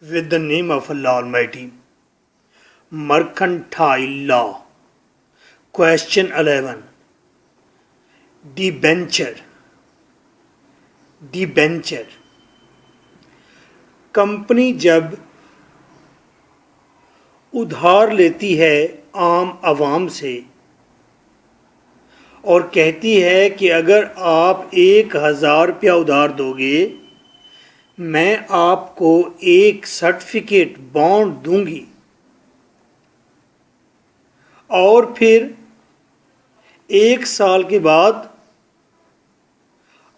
With the name of Allah Almighty. Mercantile Law. Question 11. Debenture. Debenture. Company जब उधार लेती है आम आवाम से और कहती है कि अगर आप 1,000 रुपया उधार दोगे मैं आपको एक सर्टिफिकेट बॉन्ड दूंगी और फिर 1 साल के बाद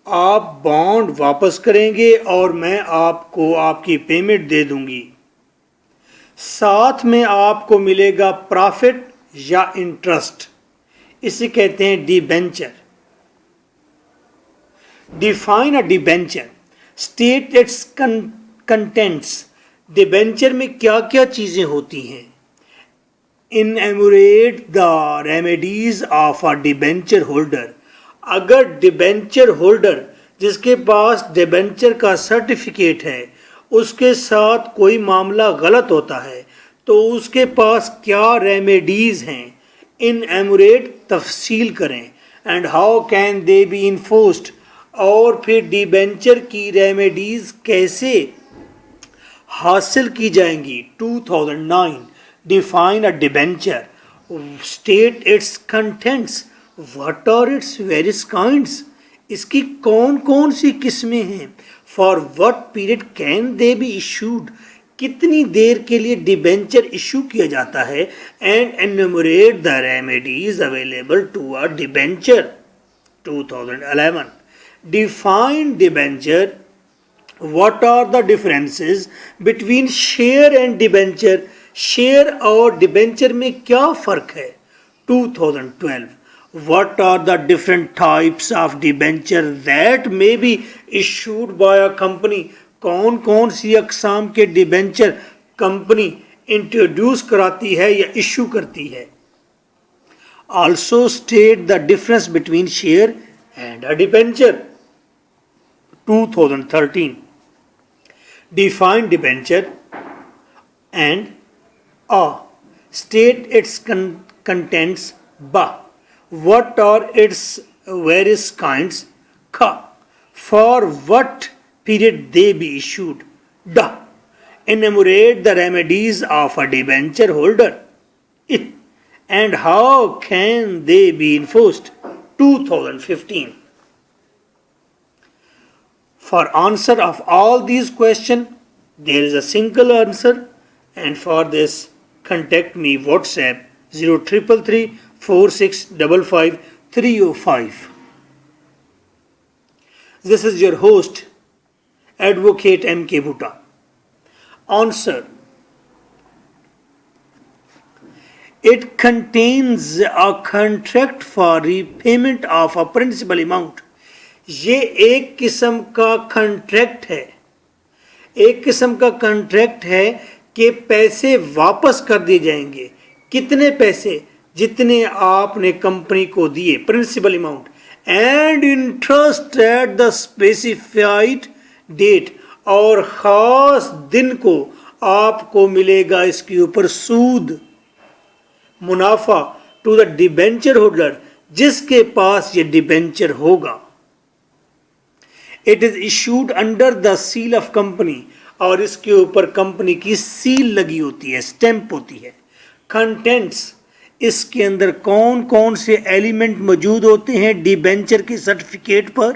आप बॉन्ड वापस करेंगे और मैं आपको आपकी पेमेंट दे दूंगी, साथ में आपको मिलेगा प्रॉफिट या इंटरेस्ट। इसे कहते हैं debenture. Define a debenture, state its contents. Debenture में क्या क्या चीज़ें होती हैं। Enumerate the remedies of a debenture holder. अगर डिबेंचर होल्डर जिसके पास डिबेंचर का सर्टिफिकेट है उसके साथ कोई मामला गलत होता है तो उसके पास क्या रेमेडीज हैं, इनएमुरेट तफसील करें। And how can they B enforced, और फिर डिबेंचर की रेमेडीज कैसे हासिल की जाएंगी। 2009 define a debenture, state its contents, what are its various kinds. इसकी कौन कौन सी किस्में हैं। For what period can they be issued, कितनी देर के लिए डिबेंचर इशू किया जाता है। And enumerate the remedies available to a debenture. 2011 define debenture, what are the differences between share and debenture. Share और डिबेंचर में क्या फ़र्क है। 2012 what are the different types of debenture that may be issued by a company। कौन कौन सी अक़साम के debenture company introduce कराती है या इशू करती है। also state the difference between share and a debenture। 2013 define debenture and a, state its contents। b, what are its various kinds। kha, for what period they be issued। da, enumerate the remedies of a debenture holder। I, and how can they be enforced। 2015 For answer of all these questions there is a single answer, and for this contact me WhatsApp 0333 4655 305। This is your host Advocate M.K. Bhutta। Answer: it contains a contract for repayment of a principal amount। ये एक किस्म का contract है, एक किस्म का contract है कि पैसे वापस कर दिए जाएंगे। कितने पैसे, जितने आपने कंपनी को दिए, principal amount. And interest at the specified date, और ख़ास दिन को आपको मिलेगा इसके ऊपर सूद, मुनाफा टू द डिबेंचर होल्डर, जिसके पास ये डिबेंचर होगा। It is issued under the seal of company, और इसके ऊपर कंपनी की सील लगी होती है, स्टैंप होती है। कंटेंट्स, इसके अंदर कौन कौन से एलिमेंट मौजूद होते हैं डिबेंचर के सर्टिफिकेट पर।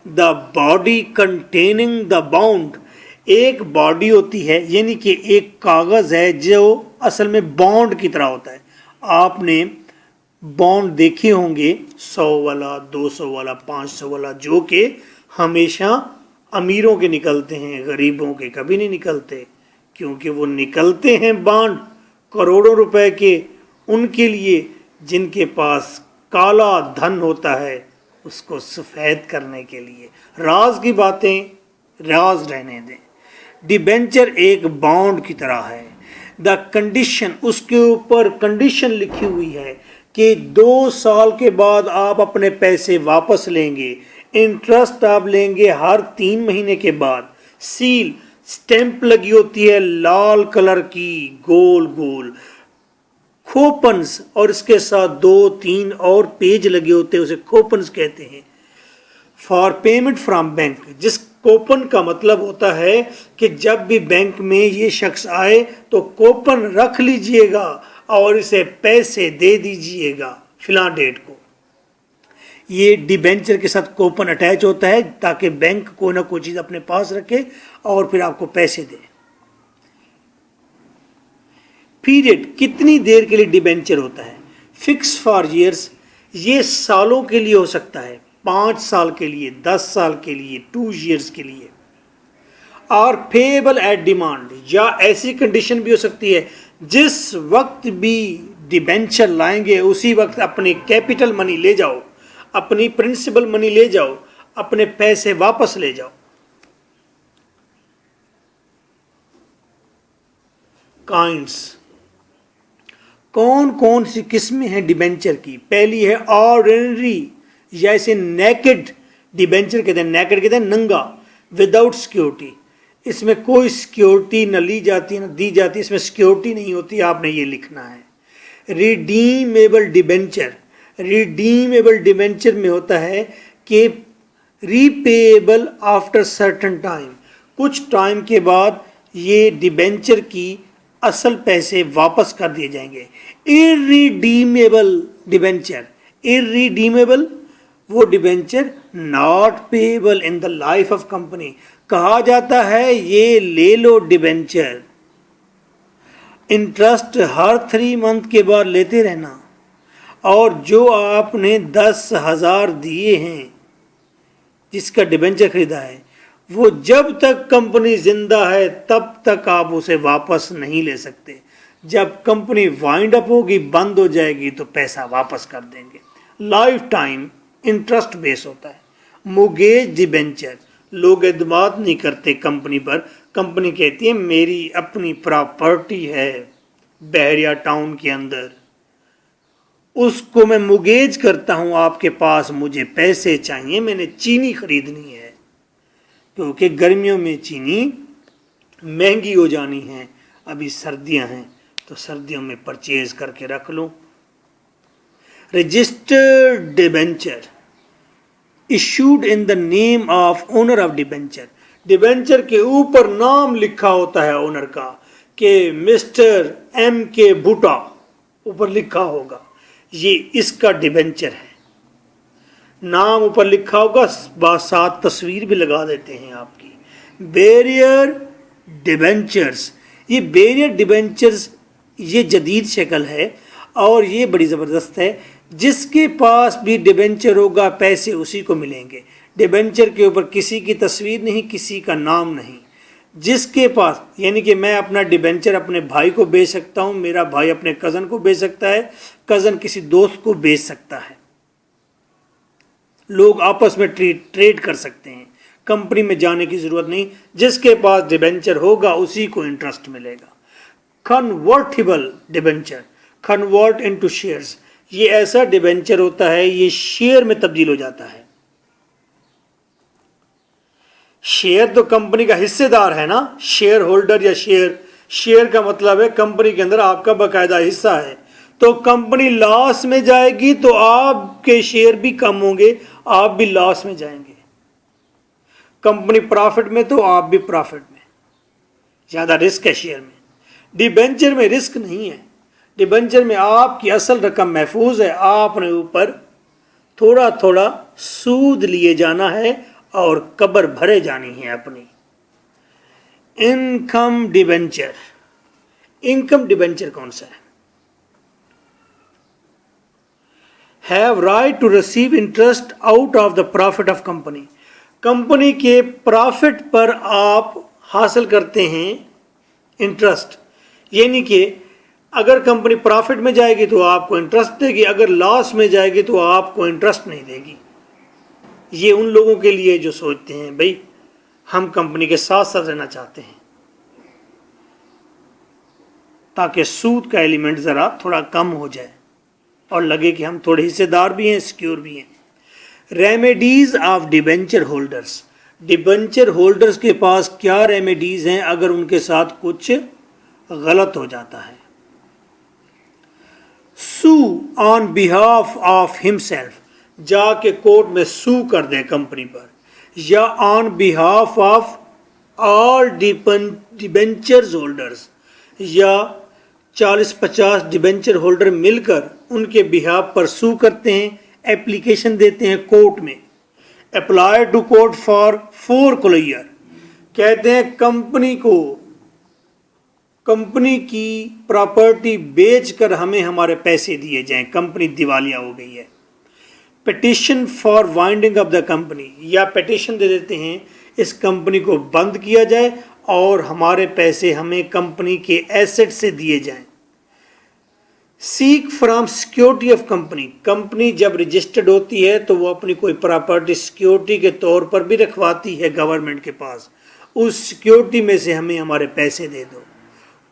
The body containing the bond, एक बॉडी होती है यानी कि एक कागज़ है जो असल में बॉन्ड की तरह होता है। आपने बॉन्ड देखे होंगे 100 वाला, 200 वाला, 500 वाला, जो कि हमेशा अमीरों के निकलते हैं, गरीबों के कभी नहीं निकलते, क्योंकि वो निकलते हैं बॉन्ड करोड़ों रुपए के उनके लिए जिनके पास काला धन होता है, उसको सफ़ेद करने के लिए। राज की बातें राज रहने दें। डिबेंचर एक बॉन्ड की तरह है। द कंडीशन, उसके ऊपर कंडीशन लिखी हुई है कि 2 साल के बाद आप अपने पैसे वापस लेंगे, इंटरेस्ट आप लेंगे हर 3 महीने के बाद। सील, स्टैंप लगी होती है लाल कलर की, गोल गोल खोपन्स, और इसके साथ 2-3 और पेज लगे होते हैं, उसे खोपन्स कहते हैं। फॉर पेमेंट फ्रॉम बैंक, जिस कोपन का मतलब होता है कि जब भी बैंक में ये शख्स आए तो कोपन रख लीजिएगा और इसे पैसे दे दीजिएगा फिलहाल डेट को। ये डिबेंचर के साथ कोपन अटैच होता है ताकि बैंक कोई ना कोई चीज़ अपने पास रखे और फिर आपको पैसे दे। पीरियड, कितनी देर के लिए डिबेंचर होता है? फिक्स फॉर ईयर्स, ये सालों के लिए हो सकता है, 5 साल के लिए, 10 साल के लिए, 2 ईयर्स के लिए। और पेएबल एट डिमांड, या ऐसी कंडीशन भी हो सकती है जिस वक्त भी डिबेंचर लाएंगे उसी वक्त अपनी कैपिटल मनी ले जाओ, अपनी प्रिंसिपल मनी ले जाओ, अपने पैसे वापस ले जाओ। काइंड्स, कौन कौन सी किस्में हैं डिबेंचर की? पहली है ऑर्डिनरी, या इसे नेकेड डिबेंचर कहते हैं। नेकेड कहते हैं नंगा, विदाउट सिक्योरिटी। इसमें कोई सिक्योरिटी न ली जाती न दी जाती, इसमें सिक्योरिटी नहीं होती, आपने ये लिखना है। रिडीमेबल डिबेंचर, रिडीमेबल डिबेंचर में होता है कि रीपेएबल आफ्टर सर्टन टाइम, कुछ टाइम के बाद ये डिबेंचर की असल पैसे वापस कर दिए जाएंगे। इररिडीमेबल डिबेंचर, इररिडीमेबल वो debenture not payable in the life of company, कहा जाता है ये ले लो डिबेंचर, इंटरेस्ट हर 3 मंथ के बाद लेते रहना, और जो आपने 10,000 दिए हैं जिसका डिबेंचर खरीदा है, वो जब तक कंपनी जिंदा है तब तक आप उसे वापस नहीं ले सकते। जब कंपनी वाइंड अप होगी, बंद हो जाएगी, तो पैसा वापस कर देंगे। लाइफ टाइम इंटरेस्ट बेस होता है। मोगेज डिबेंचर, लोग एतमाद नहीं करते कंपनी पर, कंपनी कहती है मेरी अपनी प्रॉपर्टी है बहरिया टाउन के अंदर, उसको मैं मुगेज करता हूं आपके पास, मुझे पैसे चाहिए, मैंने चीनी खरीदनी है क्योंकि गर्मियों में चीनी महंगी हो जानी है, अभी सर्दियां हैं तो सर्दियों में परचेज करके रख लो। Registered debenture issued in the name of owner of debenture, debenture के ऊपर नाम लिखा होता है ओनर का कि मिस्टर एम के भूटा, ऊपर लिखा होगा, ये इसका डिबेंचर है। नाम ऊपर लिखा होगा, साथ तस्वीर भी लगा देते हैं आपकी। बैरियर डिबेंचर्स, ये बैरियर डिबेंचर्स ये जदीद शक्ल है और ये बड़ी ज़बरदस्त है। जिसके पास भी डिबेंचर होगा पैसे उसी को मिलेंगे। डिबेंचर के ऊपर किसी की तस्वीर नहीं, किसी का नाम नहीं। जिसके पास, यानी कि मैं अपना डिबेंचर अपने भाई को बेच सकता हूँ, मेरा भाई अपने कज़न को बेच सकता है, कज़न किसी दोस्त को बेच सकता है, लोग आपस में ट्रेड कर सकते हैं, कंपनी में जाने की ज़रूरत नहीं। जिसके पास डिबेंचर होगा उसी को इंटरेस्ट मिलेगा। Convertible debenture, convert into shares, ये ऐसा डिबेंचर होता है ये शेयर में तब्दील हो जाता है। शेयर तो कंपनी का हिस्सेदार है ना, शेयर होल्डर या शेयर, शेयर का मतलब है कंपनी के अंदर आपका बाकायदा हिस्सा है। तो कंपनी लॉस में जाएगी तो आपके शेयर भी कम होंगे, आप भी लॉस में जाएंगे। कंपनी प्रॉफिट में तो आप भी प्रॉफिट में। ज़्यादा रिस्क है शेयर में। डिबेंचर में रिस्क नहीं है। डिबेंचर में आपकी असल रकम महफूज है, आपने ऊपर थोड़ा थोड़ा सूद लिए जाना है और कब्र भरे जानी है अपनी। इनकम डिबेंचर, इनकम डिबेंचर कौन सा है? Have right to receive interest out of the profit of company, company के प्रॉफिट पर आप हासिल करते हैं इंटरेस्ट। यानी कि अगर कंपनी प्रॉफिट में जाएगी तो आपको इंटरेस्ट देगी, अगर लॉस में जाएगी तो आपको इंटरेस्ट नहीं देगी। ये उन लोगों के लिए जो सोचते हैं भाई हम कंपनी के साथ साथ रहना चाहते हैं ताकि सूद का एलिमेंट ज़रा थोड़ा कम हो जाए और लगे कि हम थोड़े हिस्सेदार भी हैं, सिक्योर भी हैं। Remedies of debenture holders, debenture holders के पास क्या रेमेडीज हैं अगर उनके साथ कुछ गलत हो जाता है? सू ऑन बिहाफ ऑफ हिमसेल्फ, जाके कोर्ट में सू कर दे कंपनी पर, या on behalf of all debentures holders, या 40-50 डिबेंचर होल्डर मिलकर उनके बिहाफ पर सू करते हैं, एप्लीकेशन देते हैं कोर्ट में। Apply to court for foreclosure, कहते हैं कंपनी की प्रॉपर्टी बेचकर हमें हमारे पैसे दिए जाएं, कंपनी दिवालिया हो गई है। Petition for winding up the company, या पिटिशन दे देते हैं इस कंपनी को बंद किया जाए और हमारे पैसे हमें कंपनी के एसेट से दिए जाएं। Seek from security of company, company जब रजिस्टर्ड होती है तो वो अपनी कोई प्रॉपर्टी सिक्योरिटी के तौर पर भी रखवाती है गवर्नमेंट के पास, उस सिक्योरिटी में से हमें हमारे पैसे दे दो।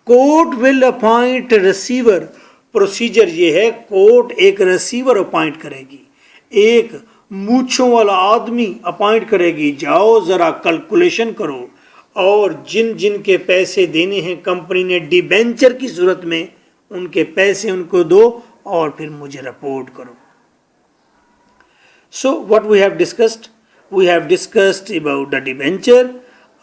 Court will appoint receiver, procedure ये है, कोर्ट एक रिसीवर अपॉइंट करेगी, एक मूंछों वाला आदमी अपॉइंट करेगी, जाओ ज़रा कैलकुलेशन करो और जिन जिन के पैसे देने हैं कंपनी ने डिबेंचर की सूरत में, उनके पैसे उनको दो और फिर मुझे रिपोर्ट करो। So what we have discussed about the debenture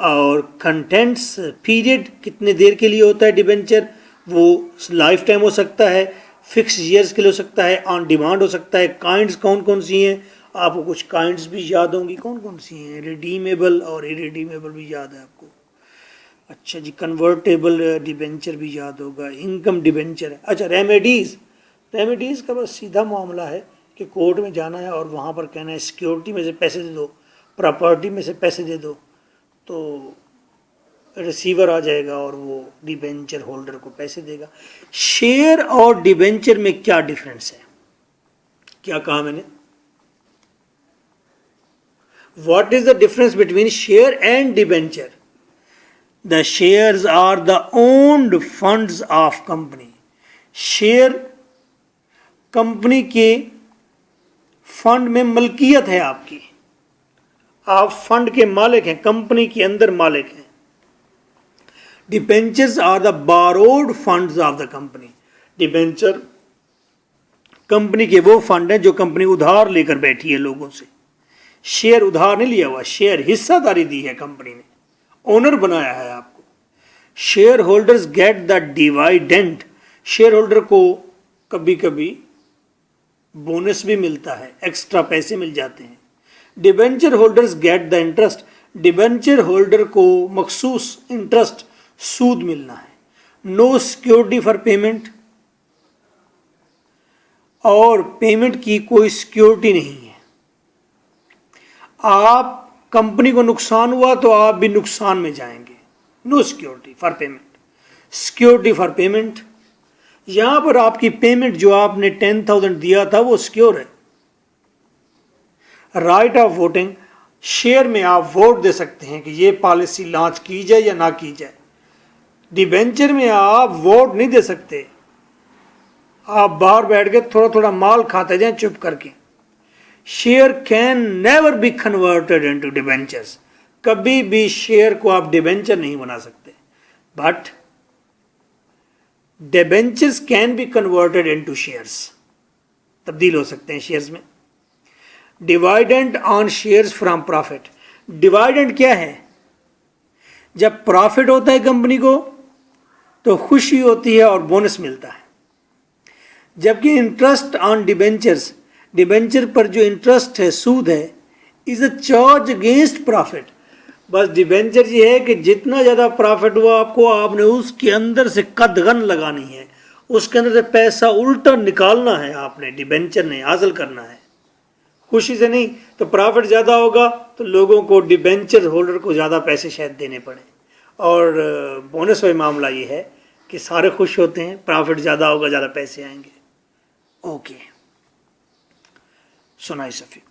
और कंटेंट्स। पीरियड कितने देर के लिए होता है डिबेंचर, वो लाइफ टाइम हो सकता है, फिक्स ईयर्स के लिए हो सकता है, ऑन डिमांड हो सकता है। काइंड्स कौन कौन सी हैं, आपको कुछ काइंड्स भी याद होंगी, कौन कौन सी हैं, रिडीमेबल और इरिडीमेबल भी याद है आपको। अच्छा जी, कन्वर्टेबल डिबेंचर भी याद होगा, इनकम डिबेंचर है। अच्छा, रेमेडीज़ का बस सीधा मामला है कि कोर्ट में जाना है और वहाँ पर कहना है सिक्योरिटी में से पैसे दे दो, प्रॉपर्टी में से पैसे दे दो, तो रिसीवर आ जाएगा और वो डिबेंचर होल्डर को पैसे देगा। शेयर और डिबेंचर में क्या डिफरेंस है, क्या कहा मैंने? What is the difference between share and debenture? The shares are the owned funds of company. Share company के फंड में मलकियत है आपकी, आप फंड के मालिक हैं, कंपनी के अंदर मालिक हैं। Debentures are the borrowed funds of the company, debenture company के वो फंड हैं जो कंपनी उधार लेकर बैठी है लोगों से। शेयर उधार नहीं लिया हुआ, शेयर हिस्सादारी दी है कंपनी ने, ओनर बनाया है आपको। Share holders get the dividend, share holder को कभी कभी बोनस भी मिलता है, एक्स्ट्रा पैसे मिल जाते हैं। Debenture holders get the interest, debenture holder को मखसूस इंटरेस्ट, सूद मिलना है। नो सिक्योरिटी फॉर पेमेंट, और पेमेंट की कोई सिक्योरिटी नहीं है। आप कंपनी को नुकसान हुआ तो आप भी नुकसान में जाएंगे। No security for payment, security for payment, यहां पर आपकी पेमेंट जो आपने 10,000 दिया था वो सिक्योर है। राइट ऑफ वोटिंग, शेयर में आप वोट दे सकते हैं कि ये पॉलिसी लॉन्च की जाए या ना की जाए। डिबेंचर में आप वोट नहीं दे सकते, आप बाहर बैठ के थोड़ा थोड़ा माल खाते जाएं चुप करके। Share can never be converted into debentures, कभी भी शेयर को आप डिबेंचर नहीं बना सकते, but debentures can be converted into shares, तब्दील हो सकते हैं शेयर्स में। Dividend on shares from profit, dividend क्या है? जब प्रॉफिट होता है कंपनी को तो खुशी होती है और बोनस मिलता है, जबकि इंटरेस्ट ऑन डिबेंचर्स, डिबेंचर पर जो इंटरेस्ट है, सूद है, is a charge against profit. बस डिबेंचर ये है कि जितना ज़्यादा प्रॉफिट हुआ आपको, आपने उसके अंदर से कदगन लगानी है, उसके अंदर से पैसा उल्टा निकालना है, आपने डिबेंचर नहीं हासिल करना है, खुशी से नहीं। तो प्रॉफिट ज़्यादा होगा तो लोगों को, डिबेंचर होल्डर को ज़्यादा पैसे शायद देने पड़े। और बोनस में मामला ये है कि सारे खुश होते हैं, प्रॉफिट ज़्यादा होगा, ज़्यादा पैसे आएंगे। ओके, सुनाई सफ़ी।